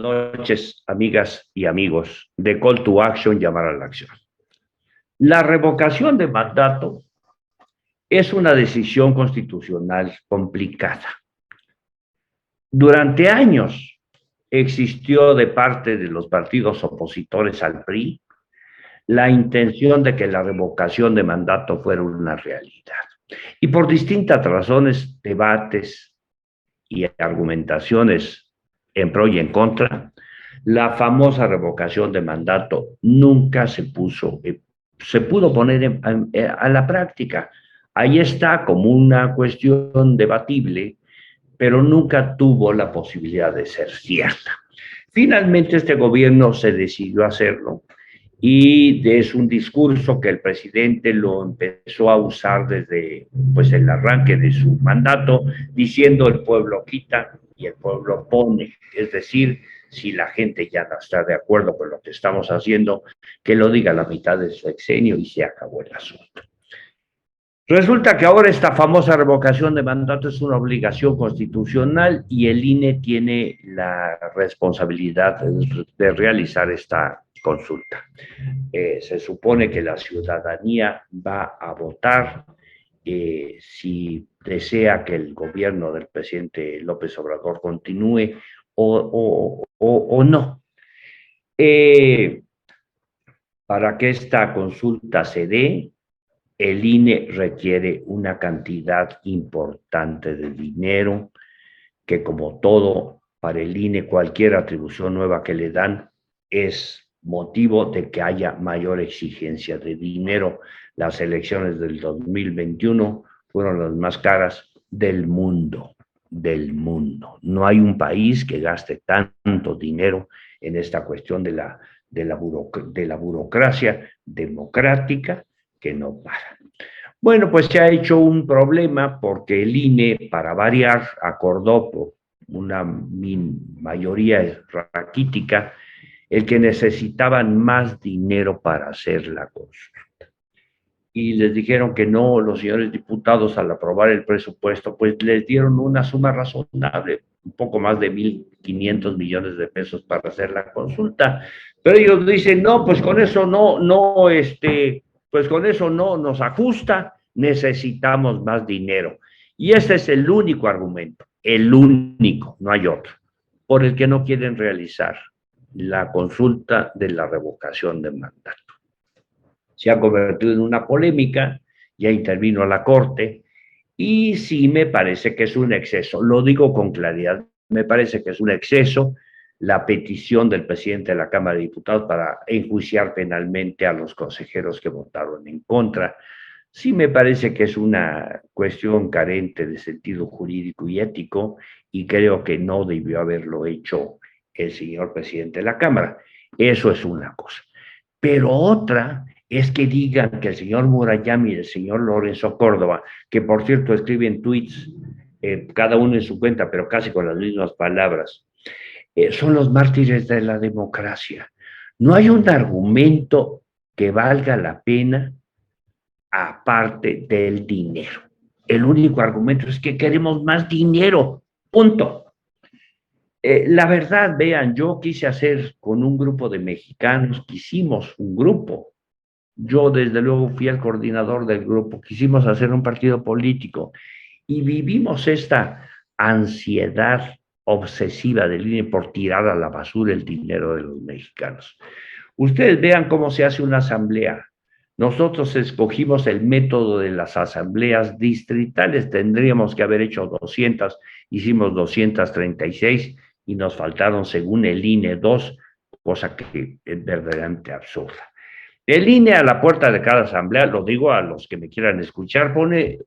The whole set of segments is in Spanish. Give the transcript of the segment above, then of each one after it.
noches, amigas y amigos de Call to Action, llamar a la acción. La revocación de mandato es una decisión constitucional complicada. Durante años existió de parte de los partidos opositores al PRI la intención de que la revocación de mandato fuera una realidad. Y por distintas razones, debates y argumentaciones en pro y en contra, la famosa revocación de mandato nunca se pudo poner a la práctica. Ahí está como una cuestión debatible, pero nunca tuvo la posibilidad de ser cierta. Finalmente este gobierno se decidió a hacerlo y es un discurso que el presidente lo empezó a usar desde pues, el arranque de su mandato, diciendo el pueblo quita y el pueblo pone, es decir, si la gente ya no está de acuerdo con lo que estamos haciendo, que lo diga a la mitad del sexenio y se acabó el asunto. Resulta que ahora esta famosa revocación de mandato es una obligación constitucional y el INE tiene la responsabilidad de realizar esta consulta. Se supone que la ciudadanía va a votar si desea que el gobierno del presidente López Obrador continúe o no. Para que esta consulta se dé, el INE requiere una cantidad importante de dinero, que como todo, para el INE cualquier atribución nueva que le dan es motivo de que haya mayor exigencia de dinero. Las elecciones del 2021 fueron las más caras del mundo, No hay un país que gaste tanto dinero en esta cuestión de la burocracia democrática que no para. Bueno, pues se ha hecho un problema porque el INE, para variar, acordó por una mayoría raquítica el que necesitaban más dinero para hacer la consulta. Y les dijeron que no, los señores diputados, al aprobar el presupuesto, pues les dieron una suma razonable, un poco más de 1,500 millones de pesos para hacer la consulta. Pero ellos dicen, no, pues con eso pues con eso no nos ajusta, necesitamos más dinero. Y ese es el único argumento, el único, no hay otro, por el que no quieren realizar la consulta de la revocación de mandato. Se ha convertido en una polémica, ya intervino la Corte, y sí me parece que es un exceso, lo digo con claridad, me parece que es un exceso la petición del presidente de la Cámara de Diputados para enjuiciar penalmente a los consejeros que votaron en contra. Sí me parece que es una cuestión carente de sentido jurídico y ético, y creo que no debió haberlo hecho el señor presidente de la Cámara. Eso es una cosa. Pero otra es que digan que el señor Murayama y el señor Lorenzo Córdoba, que por cierto escriben tweets, cada uno en su cuenta, pero casi con las mismas palabras, son los mártires de la democracia. No hay un argumento que valga la pena aparte del dinero. El único argumento es que queremos más dinero, punto. La verdad, vean, yo quise hacer con un grupo de mexicanos, quisimos un grupo. Yo desde luego fui el coordinador del grupo, quisimos hacer un partido político y vivimos esta ansiedad obsesiva del INE por tirar a la basura el dinero de los mexicanos. Ustedes vean cómo se hace una asamblea. Nosotros escogimos el método de las asambleas distritales, tendríamos que haber hecho 200, hicimos 236 y nos faltaron, según el INE, 2, cosa que es verdaderamente absurda. El INE a la puerta de cada asamblea, lo digo a los que me quieran escuchar, pone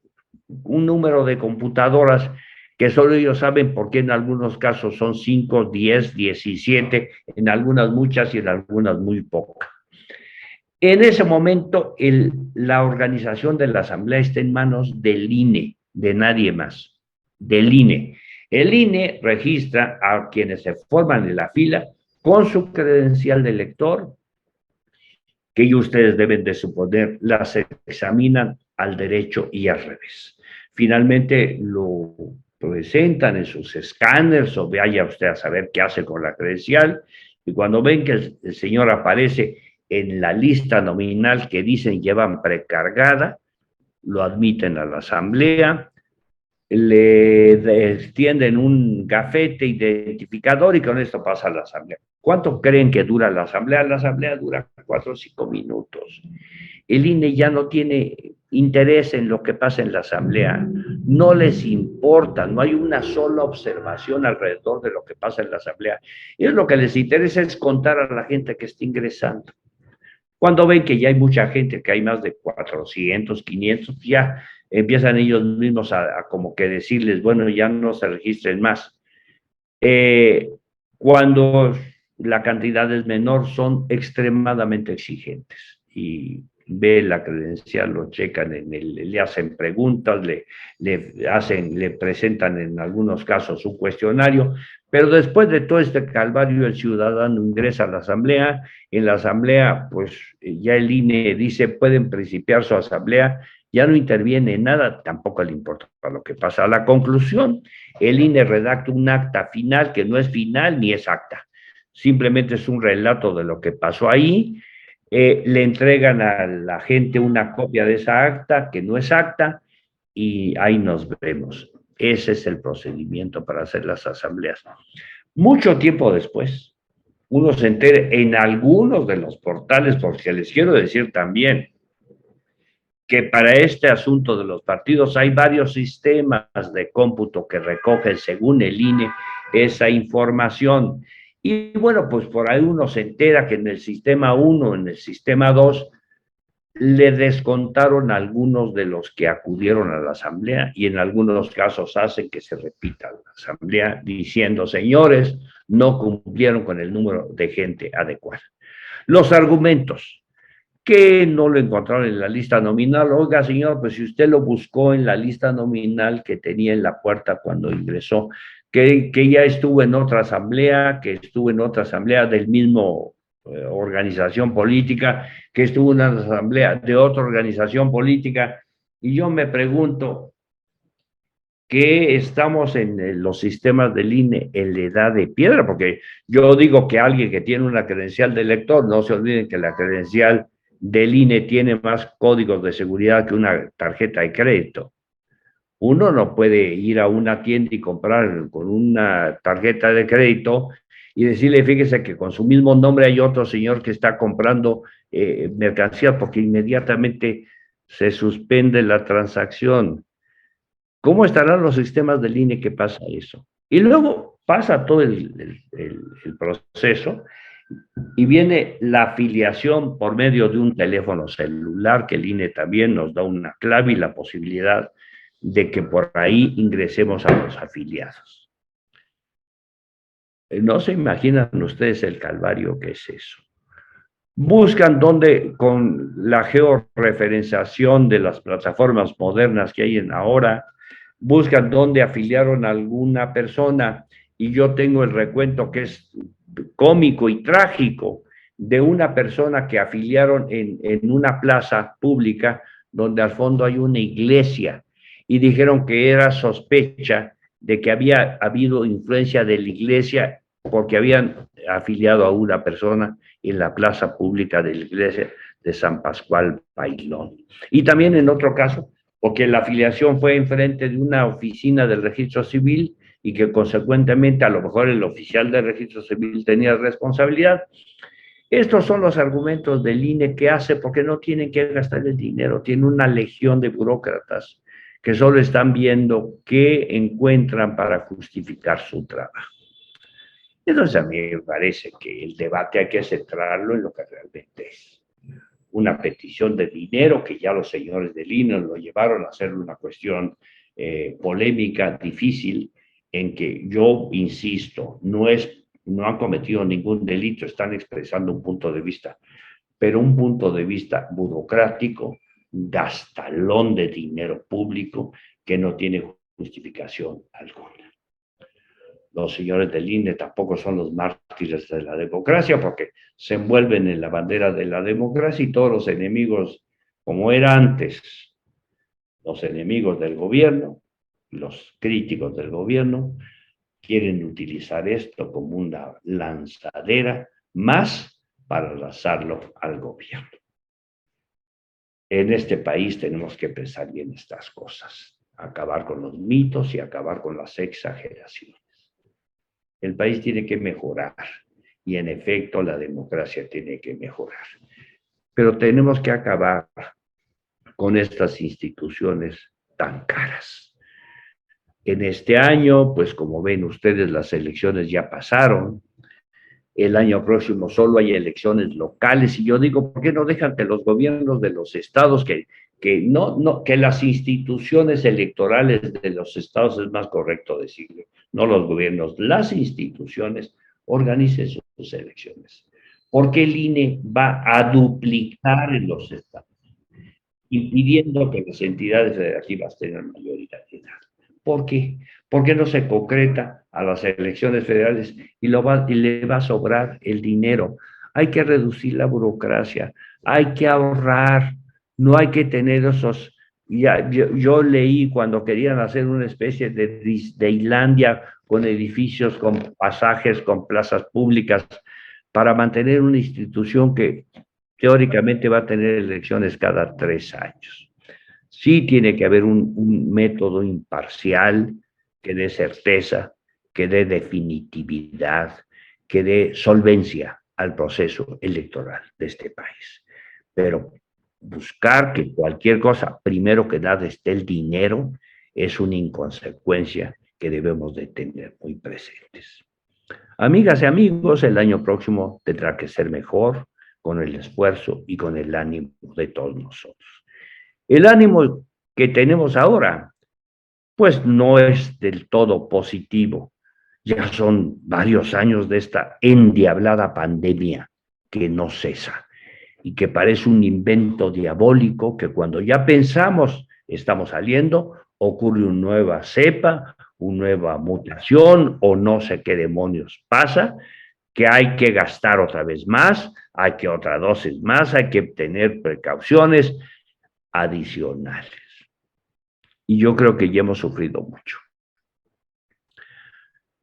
un número de computadoras que solo ellos saben porque en algunos casos son 5, 10, 17, en algunas muchas y en algunas muy pocas. En ese momento, la organización de la asamblea está en manos del INE, de nadie más, del INE. El INE registra a quienes se forman en la fila con su credencial de elector, que ustedes deben de suponer, las examinan al derecho y al revés. Finalmente presentan en sus escáneres o vaya usted a saber qué hace con la credencial, y cuando ven que el señor aparece en la lista nominal que dicen llevan precargada, lo admiten a la asamblea, le extienden un gafete identificador y con esto pasa a la asamblea. ¿Cuánto creen que dura la asamblea? La asamblea dura 4 o 5 minutos. El INE ya no tiene interés en lo que pasa en la asamblea, no les importa, no hay una sola observación alrededor de lo que pasa en la asamblea. Y lo que les interesa es contar a la gente que está ingresando. Cuando ven que ya hay mucha gente, que hay más de 400, 500, ya empiezan ellos mismos a como que decirles, bueno, ya no se registren más. Cuando la cantidad es menor, son extremadamente exigentes y ve la credencial, lo checan, le hacen preguntas, le presentan en algunos casos un cuestionario, pero después de todo este calvario, el ciudadano ingresa a la asamblea, en la asamblea, pues ya el INE dice, pueden principiar su asamblea, ya no interviene en nada, tampoco le importa lo que pasa. A la conclusión, el INE redacta un acta final que no es final ni es acta, simplemente es un relato de lo que pasó ahí, le entregan a la gente una copia de esa acta que no es acta y ahí nos vemos. Ese es el procedimiento para hacer las asambleas. Mucho tiempo después, uno se entera en algunos de los portales, porque les quiero decir también que para este asunto de los partidos hay varios sistemas de cómputo que recogen según el INE esa información. Y bueno, pues por ahí uno se entera que en el sistema 1, en el sistema 2, le descontaron a algunos de los que acudieron a la asamblea y en algunos casos hacen que se repita la asamblea diciendo, señores, no cumplieron con el número de gente adecuada. Los argumentos, que no lo encontraron en la lista nominal. Oiga, señor, pues si usted lo buscó en la lista nominal que tenía en la puerta cuando ingresó, que ya estuvo en otra asamblea, que estuvo en otra asamblea del mismo organización política, que estuvo en una asamblea de otra organización política, y yo me pregunto, que estamos en los sistemas del INE en la edad de piedra, porque yo digo que alguien que tiene una credencial de elector, no se olviden que la credencial del INE tiene más códigos de seguridad que una tarjeta de crédito. Uno no puede ir a una tienda y comprar con una tarjeta de crédito y decirle, fíjese que con su mismo nombre hay otro señor que está comprando mercancías porque inmediatamente se suspende la transacción. ¿Cómo estarán los sistemas del INE que pasa eso? Y luego pasa todo el proceso y viene la afiliación por medio de un teléfono celular, que el INE también nos da una clave y la posibilidad de que por ahí ingresemos a los afiliados. No se imaginan ustedes el calvario que es eso. Buscan dónde, con la georreferenciación de las plataformas modernas que hay en ahora, buscan dónde afiliaron a alguna persona y yo tengo el recuento que es cómico y trágico de una persona que afiliaron en una plaza pública donde al fondo hay una iglesia y dijeron que era sospecha de que había habido influencia de la iglesia porque habían afiliado a una persona en la plaza pública de la iglesia de San Pascual Bailón. Y también en otro caso, porque la afiliación fue enfrente de una oficina del registro civil y que consecuentemente a lo mejor el oficial del registro civil tenía responsabilidad. Estos son los argumentos del INE que hace porque no tienen que gastar el dinero, tiene una legión de burócratas que solo están viendo qué encuentran para justificar su trabajo. Entonces a mí me parece que el debate hay que centrarlo en lo que realmente es una petición de dinero que ya los señores del INE lo llevaron a hacer una cuestión polémica, difícil, en que yo insisto, no han cometido ningún delito, están expresando un punto de vista, pero un punto de vista burocrático, gastalón de dinero público que no tiene justificación alguna. Los señores del INE tampoco son los mártires de la democracia porque se envuelven en la bandera de la democracia y todos los enemigos, como era antes, los enemigos del gobierno, los críticos del gobierno quieren utilizar esto como una lanzadera más para lanzarlo al gobierno. En este país tenemos que pensar bien estas cosas, acabar con los mitos y acabar con las exageraciones. El país tiene que mejorar y en efecto la democracia tiene que mejorar. Pero tenemos que acabar con estas instituciones tan caras. En este año, pues como ven ustedes, las elecciones ya pasaron. El año próximo solo hay elecciones locales y yo digo, ¿por qué no dejan que los gobiernos de los estados, que las instituciones electorales de los estados, es más correcto decirlo, no los gobiernos, las instituciones organicen sus elecciones? Porque el INE va a duplicar en los estados, impidiendo que las entidades federativas tengan mayoría de edad. ¿Por qué? Porque no se concreta a las elecciones federales y le va a sobrar el dinero. Hay que reducir la burocracia, hay que ahorrar, no hay que tener esos... yo leí cuando querían hacer una especie de Disneylandia con edificios, con pasajes, con plazas públicas, para mantener una institución que teóricamente va a tener elecciones cada 3 años. Sí tiene que haber un método imparcial que dé certeza, que dé definitividad, que dé solvencia al proceso electoral de este país. Pero buscar que cualquier cosa, primero que nada, esté el dinero, es una inconsecuencia que debemos de tener muy presentes. Amigas y amigos, el año próximo tendrá que ser mejor con el esfuerzo y con el ánimo de todos nosotros. El ánimo que tenemos ahora, pues no es del todo positivo. Ya son varios años de esta endiablada pandemia que no cesa y que parece un invento diabólico que cuando ya pensamos estamos saliendo, ocurre una nueva cepa, una nueva mutación o no sé qué demonios pasa, que hay que gastar otra vez más, hay que otra dosis más, hay que tener precauciones adicionales. Y yo creo que ya hemos sufrido mucho,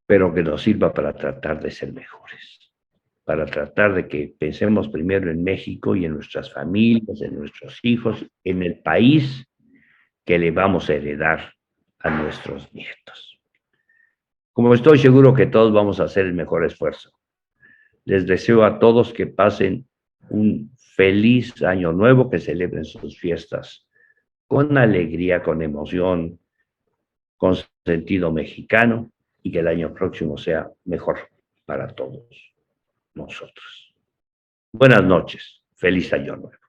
pero que nos sirva para tratar de ser mejores, para tratar de que pensemos primero en México y en nuestras familias, en nuestros hijos, en el país que le vamos a heredar a nuestros nietos. Como estoy seguro que todos vamos a hacer el mejor esfuerzo, les deseo a todos que pasen un feliz año nuevo, que celebren sus fiestas con alegría, con emoción, con sentido mexicano, y que el año próximo sea mejor para todos nosotros. Buenas noches, feliz año nuevo.